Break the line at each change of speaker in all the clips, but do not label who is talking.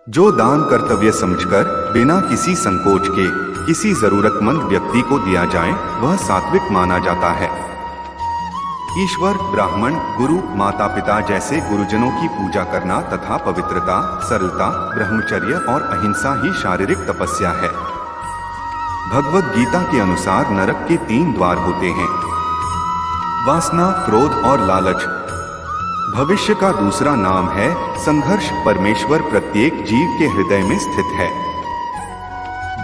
जो दान कर्तव्य समझकर बिना किसी संकोच के किसी जरूरतमंद व्यक्ति को दिया जाए वह सात्विक माना जाता है। ईश्वर, ब्राह्मण, गुरु, माता पिता जैसे गुरुजनों की पूजा करना तथा पवित्रता, सरलता, ब्रह्मचर्य और अहिंसा ही शारीरिक तपस्या है। भगवद गीता के अनुसार नरक के 3 द्वार होते हैं: वासना, क्रोध और लालच। भविष्य का दूसरा नाम है संघर्ष। परमेश्वर प्रत्येक जीव के हृदय में स्थित है।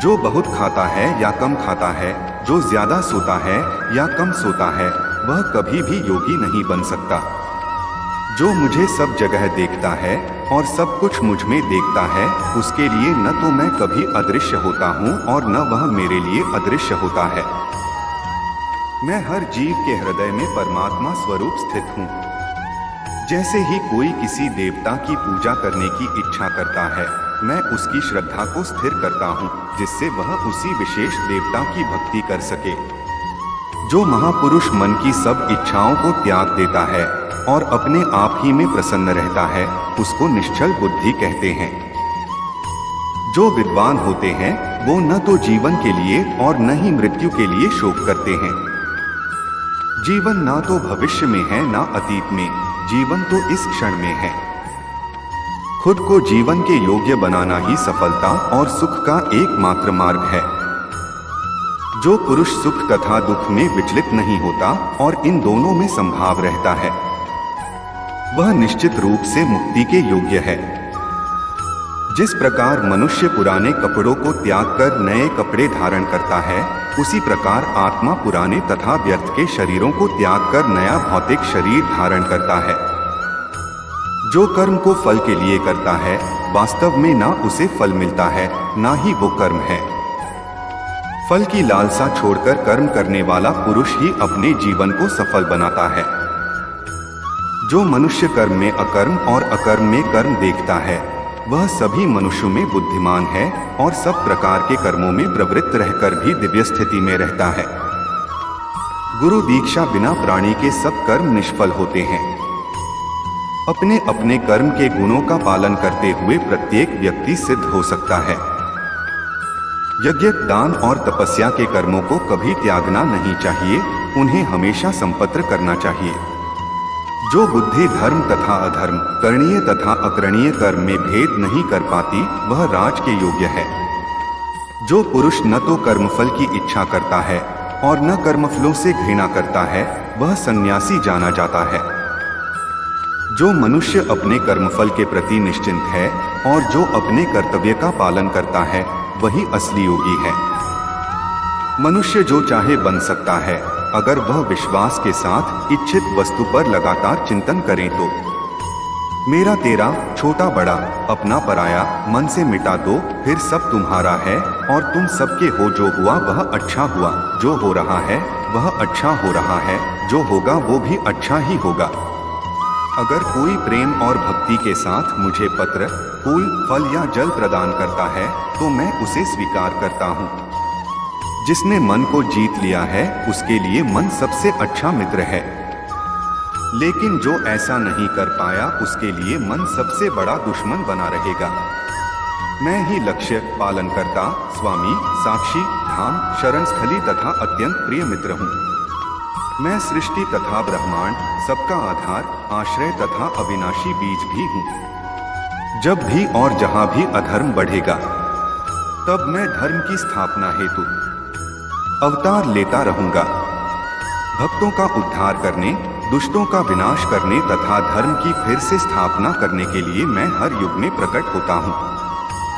जो बहुत खाता है या कम खाता है, जो ज्यादा सोता है या कम सोता है, वह कभी भी योगी नहीं बन सकता। जो मुझे सब जगह देखता है और सब कुछ मुझ में देखता है, उसके लिए न तो मैं कभी अदृश्य होता हूँ और न वह मेरे लिए अदृश्य होता है। मैं हर जीव के हृदय में परमात्मा स्वरूप स्थित हूँ। जैसे ही कोई किसी देवता की पूजा करने की इच्छा करता है, मैं उसकी श्रद्धा को स्थिर करता हूँ, जिससे वह उसी विशेष देवता की भक्ति कर सके। जो महापुरुष मन की सब इच्छाओं को त्याग देता है और अपने आप ही में प्रसन्न रहता है, उसको निश्चल बुद्धि कहते हैं। जो विद्वान होते हैं वो न तो जीवन के लिए और न ही मृत्यु के लिए शोक करते हैं। जीवन ना तो भविष्य में है ना अतीत में, जीवन तो इस क्षण में है। खुद को जीवन के योग्य बनाना ही सफलता और सुख का एकमात्र मार्ग है। जो पुरुष सुख तथा दुख में विचलित नहीं होता और इन दोनों में संभाव रहता है, वह निश्चित रूप से मुक्ति के योग्य है। जिस प्रकार मनुष्य पुराने कपड़ों को त्याग कर नए कपड़े धारण करता है, उसी प्रकार आत्मा पुराने तथा व्यर्थ के शरीरों को त्याग कर नया भौतिक शरीर धारण करता है। जो कर्म को फल के लिए करता है, वास्तव में ना उसे फल मिलता है, ना ही वो कर्म है। फल की लालसा छोड़कर कर्म करने वाला पुरुष ही अपने जीवन को सफल बनाता है। जो मनुष्य कर्म में अकर्म और अकर्म में कर्म देखता है, वह सभी मनुष्यों में बुद्धिमान है और सब प्रकार के कर्मों में प्रवृत्त रहकर भी दिव्य स्थिति में रहता है। गुरु दीक्षा बिना प्राणी के सब कर्म निष्फल होते हैं। अपने अपने कर्म के गुणों का पालन करते हुए प्रत्येक व्यक्ति सिद्ध हो सकता है। यज्ञ, दान और तपस्या के कर्मों को कभी त्यागना नहीं चाहिए, उन्हें हमेशा संपत्र करना चाहिए। जो बुद्धि धर्म तथा अधर्म, करणीय तथा अकरणीय कर्म में भेद नहीं कर पाती, वह राज के योग्य है। जो पुरुष न तो कर्मफल की इच्छा करता है और न कर्मफलों से घृणा करता है, वह सन्यासी जाना जाता है। जो मनुष्य अपने कर्मफल के प्रति निश्चिंत है और जो अपने कर्तव्य का पालन करता है, वही असली योगी है। मनुष्य जो चाहे बन सकता है, अगर वह विश्वास के साथ इच्छित वस्तु पर लगातार चिंतन करें तो। मेरा तेरा, छोटा बड़ा, अपना पराया मन से मिटा दो, फिर सब तुम्हारा है और तुम सबके हो। जो हुआ वह अच्छा हुआ, जो हो रहा है वह अच्छा हो रहा है, जो होगा वो भी अच्छा ही होगा। अगर कोई प्रेम और भक्ति के साथ मुझे पत्र, फूल, फल या जल प्रदान करता है तो मैं उसे स्वीकार करता हूँ। जिसने मन को जीत लिया है, उसके लिए मन सबसे अच्छा मित्र है। लेकिन जो ऐसा नहीं कर पाया, उसके लिए मन सबसे बड़ा दुश्मन बना रहेगा। मैं ही लक्ष्य, पालनकर्ता, स्वामी, साक्षी, धाम, शरणस्थली तथा अत्यंत प्रिय मित्र हूँ। मैं सृष्टि तथा ब्रह्मांड, सबका आधार, आश्रय तथा अविनाशी बीज भी हूँ। जब भी और जहाँ भी अधर्म बढ़ेगा, तब मैं धर्म की स्थापना हेतु अवतार लेता रहूंगा। भक्तों का उद्धार करने, दुष्टों का विनाश करने तथा धर्म की फिर से स्थापना करने के लिए मैं हर युग में प्रकट होता हूँ।